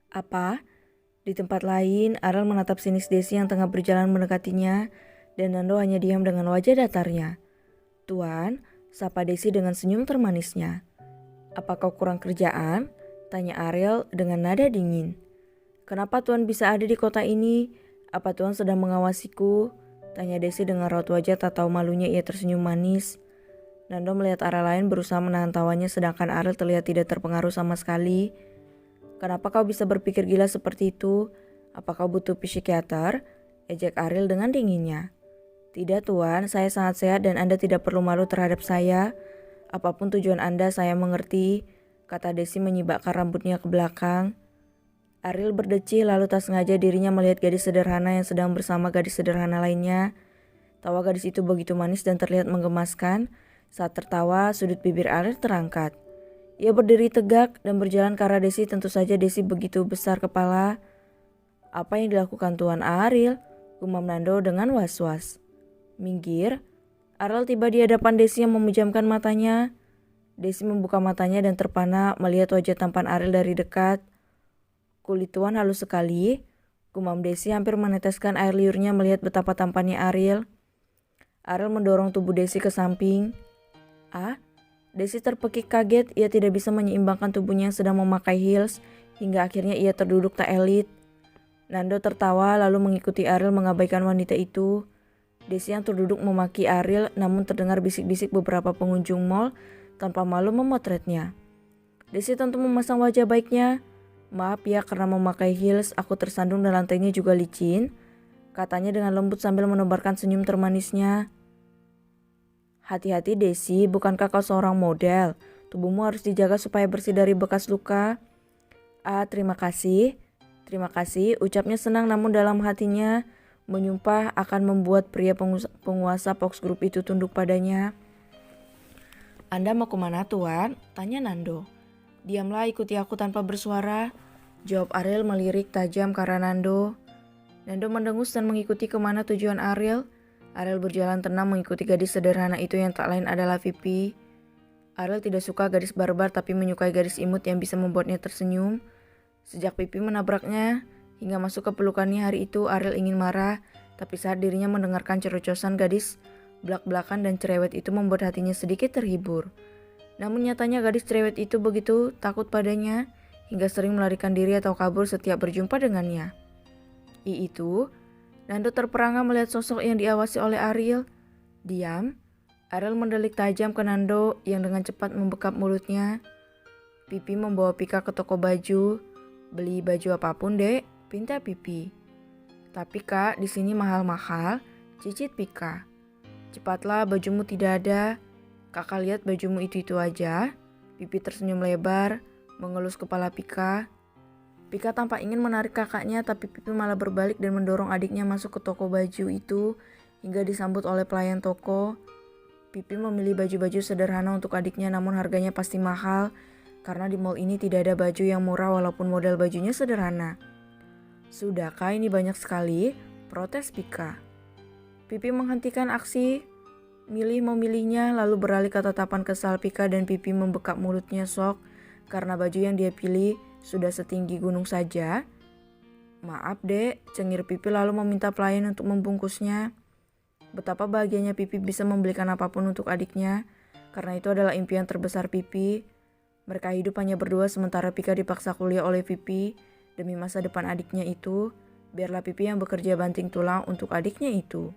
Apa? Di tempat lain, Ariel menatap sinis Desi yang tengah berjalan mendekatinya, dan Nando hanya diam dengan wajah datarnya. "Tuan," sapa Desi dengan senyum termanisnya. "Apa kau kurang kerjaan?" tanya Ariel dengan nada dingin. "Kenapa Tuan bisa ada di kota ini? Apa Tuan sedang mengawasiku?" tanya Desi dengan raut wajah tak tahu malunya ia tersenyum manis. Nando melihat arah lain berusaha menahan tawanya sedangkan Ariel terlihat tidak terpengaruh sama sekali. "Kenapa kau bisa berpikir gila seperti itu? Apa kau butuh psikiater?" ejek Ariel dengan dinginnya. "Tidak Tuan, saya sangat sehat dan Anda tidak perlu malu terhadap saya. Apapun tujuan Anda, saya mengerti," kata Desi menyibakkan rambutnya ke belakang. Ariel berdecih lalu tak sengaja dirinya melihat gadis sederhana yang sedang bersama gadis sederhana lainnya. Tawa gadis itu begitu manis dan terlihat menggemaskan. Saat tertawa, sudut bibir Ariel terangkat. Ia berdiri tegak dan berjalan ke arah Desi. Tentu saja Desi begitu besar kepala. "Apa yang dilakukan Tuan Ariel?" gumam Nando dengan was-was. "Minggir." Ariel tiba di hadapan Desi yang memejamkan matanya. Desi membuka matanya dan terpana melihat wajah tampan Ariel dari dekat. "Kulit Tuan halus sekali," gumam Desi hampir meneteskan air liurnya melihat betapa tampannya Ariel. Ariel mendorong tubuh Desi ke samping. "Ah?" Desi terpekik kaget, ia tidak bisa menyeimbangkan tubuhnya yang sedang memakai heels, hingga akhirnya ia terduduk tak elit. Nando tertawa lalu mengikuti Ariel mengabaikan wanita itu. Desi yang terduduk memaki Ariel, namun terdengar bisik-bisik beberapa pengunjung mal tanpa malu memotretnya. Desi tentu memasang wajah baiknya. "Maaf ya karena memakai heels, aku tersandung dan lantainya juga licin," katanya dengan lembut sambil menebarkan senyum termanisnya. "Hati-hati Desi, bukankah kau seorang model? Tubuhmu harus dijaga supaya bersih dari bekas luka." "Ah, terima kasih." "Terima kasih," ucapnya senang namun dalam hatinya menyumpah akan membuat pria penguasa Fox Group itu tunduk padanya. "Anda mau kemana Tuan?" tanya Nando. "Diamlah, ikuti aku tanpa bersuara," jawab Ariel melirik tajam ke arah Nando. Nando mendengus dan mengikuti kemana tujuan Ariel. Ariel berjalan tenang mengikuti gadis sederhana itu yang tak lain adalah Vivi. Ariel tidak suka gadis barbar tapi menyukai gadis imut yang bisa membuatnya tersenyum. Sejak Vivi menabraknya hingga masuk ke pelukannya hari itu, Ariel ingin marah, tapi saat dirinya mendengarkan cerocosan gadis belak-belakan dan cerewet itu membuat hatinya sedikit terhibur. Namun nyatanya gadis cerewet itu begitu takut padanya hingga sering melarikan diri atau kabur setiap berjumpa dengannya. Itu, Nando terperangah melihat sosok yang diawasi oleh Ariel. "Diam." Ariel mendelik tajam ke Nando yang dengan cepat membekap mulutnya. "Pipi membawa Pika ke toko baju." "Beli baju apapun, Dek," pinta Pipi. "Tapi Kak, di sini mahal-mahal," cicit Pika. "Cepatlah, bajumu tidak ada." "Kakak lihat bajumu itu aja." Pipi tersenyum lebar, mengelus kepala Pika. Pika tampak ingin menarik kakaknya, tapi Pipi malah berbalik dan mendorong adiknya masuk ke toko baju itu hingga disambut oleh pelayan toko. Pipi memilih baju-baju sederhana untuk adiknya, namun harganya pasti mahal karena di mall ini tidak ada baju yang murah walaupun model bajunya sederhana. "Sudahkah ini banyak sekali?" protes Pika. Pipi menghentikan aksi memilihnya lalu beralih ke tatapan kesal Pika dan Pipi membekap mulutnya sok karena baju yang dia pilih sudah setinggi gunung saja. "Maaf Dek," cengir Pipi lalu meminta pelayan untuk membungkusnya. Betapa bahagianya Pipi bisa membelikan apapun untuk adiknya, karena itu adalah impian terbesar Pipi. Mereka hidup hanya berdua sementara Pika dipaksa kuliah oleh Pipi demi masa depan adiknya itu. Biarlah Pipi yang bekerja banting tulang untuk adiknya itu.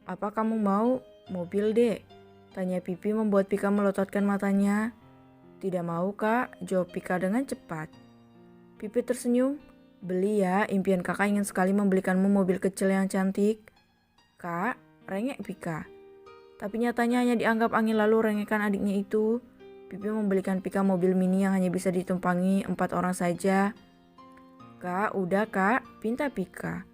"Apa kamu mau mobil Dek?" tanya Pipi membuat Pika melototkan matanya. "Tidak mau Kak," jawab Pika dengan cepat. Pipi tersenyum. "Beli ya, impian kakak ingin sekali membelikanmu mobil kecil yang cantik." "Kak," rengek Pika. Tapi nyatanya hanya dianggap angin lalu rengekan adiknya itu. Pipi membelikan Pika mobil mini yang hanya bisa ditumpangi 4 orang saja. "Kak, udah Kak," pinta Pika.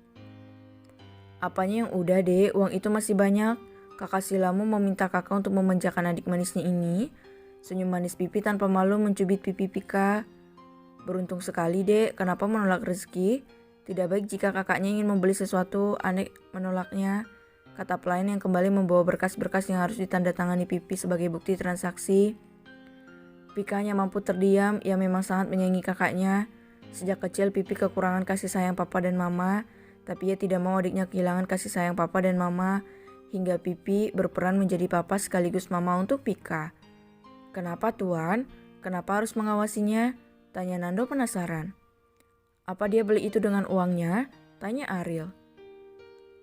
Apanya yang udah dek, uang itu masih banyak. Kakak Silamu meminta kakak untuk memanjakan adik manisnya ini. Senyum manis Pipi tanpa malu mencubit pipi Pika. Beruntung sekali dek, kenapa menolak rezeki? Tidak baik jika kakaknya ingin membeli sesuatu, aneh menolaknya. Kata pelayan yang kembali membawa berkas-berkas yang harus ditandatangani Pipi sebagai bukti transaksi. Pika hanya mampu terdiam, ia memang sangat menyayangi kakaknya. Sejak kecil Pipi kekurangan kasih sayang papa dan mama, tapi ia tidak mau adiknya kehilangan kasih sayang papa dan mama, hingga Pipi berperan menjadi papa sekaligus mama untuk Pika. Kenapa Tuan? Kenapa harus mengawasinya? Tanya Nando penasaran. Apa dia beli itu dengan uangnya? Tanya Ariel.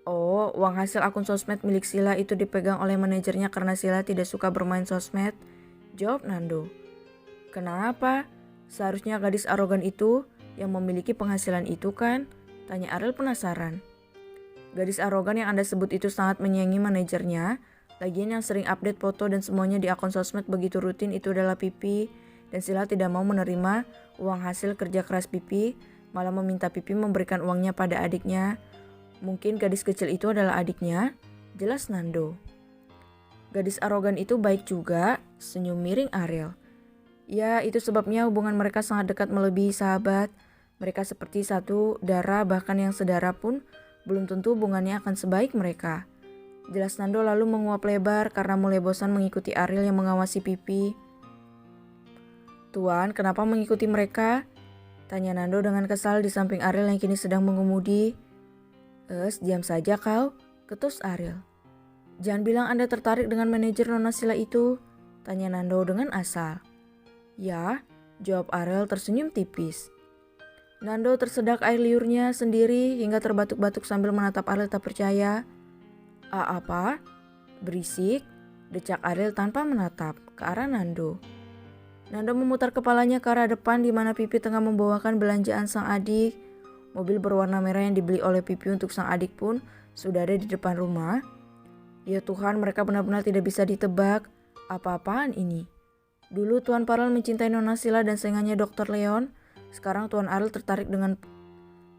Oh, uang hasil akun sosmed milik Sila itu dipegang oleh manajernya karena Sila tidak suka bermain sosmed, jawab Nando. Kenapa? Seharusnya gadis arogan itu yang memiliki penghasilan itu kan? Tanya Ariel penasaran. Gadis arogan yang Anda sebut itu sangat menyayangi manajernya. Lagian yang sering update foto dan semuanya di akun sosmed begitu rutin itu adalah Pipi. Dan Sila tidak mau menerima uang hasil kerja keras Pipi, malah meminta Pipi memberikan uangnya pada adiknya. Mungkin gadis kecil itu adalah adiknya? Jelas Nando. Gadis arogan itu baik juga, senyum miring Ariel. Ya, itu sebabnya hubungan mereka sangat dekat melebihi sahabat. Mereka seperti satu darah, bahkan yang sedara pun belum tentu hubungannya akan sebaik mereka. Jelas Nando lalu menguap lebar karena mulai bosan mengikuti Ariel yang mengawasi Pipi. Tuan, kenapa mengikuti mereka? Tanya Nando dengan kesal di samping Ariel yang kini sedang mengemudi. Diam saja kau, ketus Ariel. Jangan bilang Anda tertarik dengan manajer Nona Sila itu, tanya Nando dengan asal. Ya, jawab Ariel tersenyum tipis. Nando tersedak air liurnya sendiri hingga terbatuk-batuk sambil menatap Ariel tak percaya. Apa? Berisik, decak Ariel tanpa menatap ke arah Nando. Nando memutar kepalanya ke arah depan di mana Pipi tengah membawakan belanjaan sang adik. Mobil berwarna merah yang dibeli oleh Pipi untuk sang adik pun sudah ada di depan rumah. Ya Tuhan, mereka benar-benar tidak bisa ditebak. Apa-apaan ini? Dulu Tuan Farel mencintai Nona Sila dan saingannya Dr. Leon. Sekarang Tuan Ariel tertarik dengan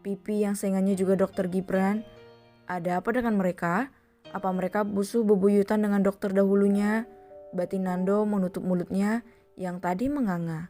Pipi yang saingannya juga Dr. Gibran. Ada apa dengan mereka? Apa mereka busuh bebuyutan dengan dokter dahulunya? Batin Nando menutup mulutnya yang tadi menganga.